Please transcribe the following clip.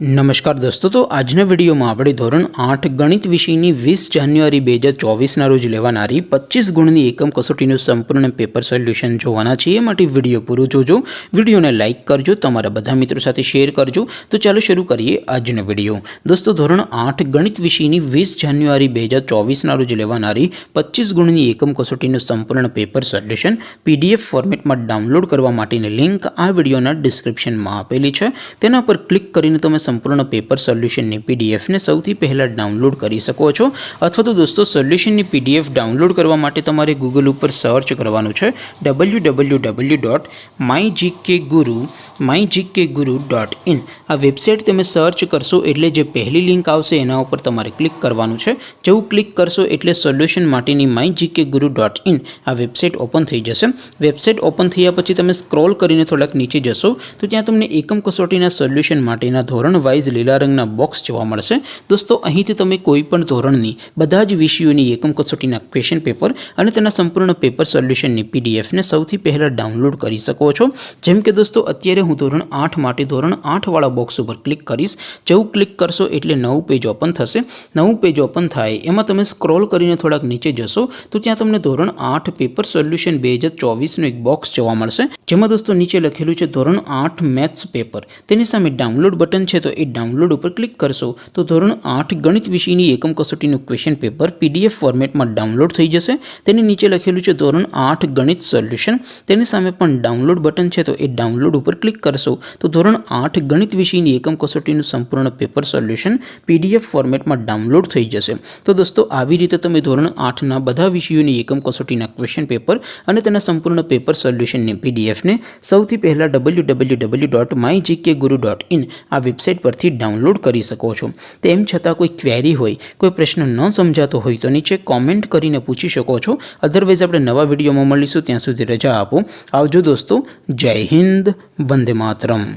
नमस्कार दोस्तों, तो आजना विडियो में આપણે ધોરણ 8 ગણિત વિષયની 20 જાન્યુઆરી 2024 ના રોજ લેવાનારી 25 ગુણની એકમ કસોટીનું સંપૂર્ણ પેપર સોલ્યુશન જોવાના છીએ। માટે વિડિયો પૂરો જોજો, વિડિયોને લાઈક કરજો, તમારા બધા મિત્રો સાથે શેર કરજો। તો ચાલો શરૂ કરીએ આજનો વિડિયો। દોસ્તો, ધોરણ 8 ગણિત વિષયની 20 જાન્યુઆરી 2024 ના રોજ લેવાનારી 25 ગુણની એકમ કસોટીનું સંપૂર્ણ પેપર સોલ્યુશન પીડીએફ ફોર્મેટમાં ડાઉનલોડ કરવા માટેની લિંક આ વિડિયોના ડિસ્ક્રિપ્શનમાં આપેલી છે। તેના પર ક્લિક કરીને તમે संपूर्ण पेपर सोल्यूशन ने पीडीएफ ने सौथी पहला डाउनलॉड करी सको छो। अथवा तो दोस्तों सोल्यूशन ने पीडीएफ डाउनलॉड करवा माटे तमारे गूगल पर सर्च करवानुं छे www.mygkguru.in। आ वेबसाइट तमे सर्च करशो एटले जे पहली लिंक आवशे एना उपर तमारे क्लिक करवानुं छे। जेवुं क्लिक करशो एटले सोल्यूशन माटेनी mygkguru.in आ वेबसाइट ओपन थई जशे। वेबसाइट ओपन थया पछी तमे स्क्रॉल करीने थोड़ाक नीचे जशो तो त्यां तमने एकम कसोटीना सोल्यूशन माटेना धोरण वाइज लीला रंगना बॉक्स जोवा मळशे। दोस्तों, અહીંથી તમે કોઈપણ ધોરણની બધા જ વિષયોની એકમ કસોટીના ક્વેશ્ચન પેપર અને તેના સંપૂર્ણ પેપર સોલ્યુશનની પીડીએફ ને સૌથી પહેલા ડાઉનલોડ કરી શકો છો। જેમ કે દોસ્તો, અત્યારે હું ધોરણ 8 માટે ધોરણ 8 વાળા બોક્સ ઉપર ક્લિક કરીશ। જેવું ક્લિક કરશો એટલે નવું પેજ ઓપન થશે। નવું પેજ ઓપન થાય એમાં તમે સ્ક્રોલ કરીને થોડાક નીચે જશો તો ત્યાં તમને ધોરણ 8 પેપર સોલ્યુશન 2024 નું એક બોક્સ જોવા મળશે। જેમાં દોસ્તો નીચે લખેલું છે ધોરણ 8 મેથ્સ પેપર। તેની સામે ડાઉનલોડ બટન છે तो ये डाउनलॉड पर क्लिक करशो तो धोरण 8 गणित विषयनी एकम कसोटीનું क्वेश्चन पेपर पीडीएफ फॉर्मेट में डाउनलॉड थई जशे। तेनी नीचे लखेलुं छे धोरण 8 गणित सोल्यूशन। तेनी सामे पण डाउनलॉड बटन छे तो ये डाउनलॉड पर क्लिक करशो तो धोरण 8 गणित विषयनी एकम कसोटीનું संपूर्ण पेपर सोल्यूशन पीडीएफ फॉर्मेट में डाउनलॉड थई जशे। तो दोस्तों, आवी रीते तमे धोरण 8 ना बधा विषयोनी एकम कसोटीना क्वेश्चन पेपर अने तेना संपूर्ण पेपर सोल्यूशननी पीडीएफ ने सौथी पहला www.mygkguru.in आ वेबसाइट परथी डाउनलॉड करी सको छो। तेम छतां कोई क्वेरी होय, कोई प्रश्न न समजातो होय तो नीचे कॉमेंट करीने पूछी शको छो। अदरवाइज आपणे नवा विडियोमां मळीशुं, त्यां सुधी रजा आपो। आवजो दोस्तों। जय हिंद, वंदे मातरम।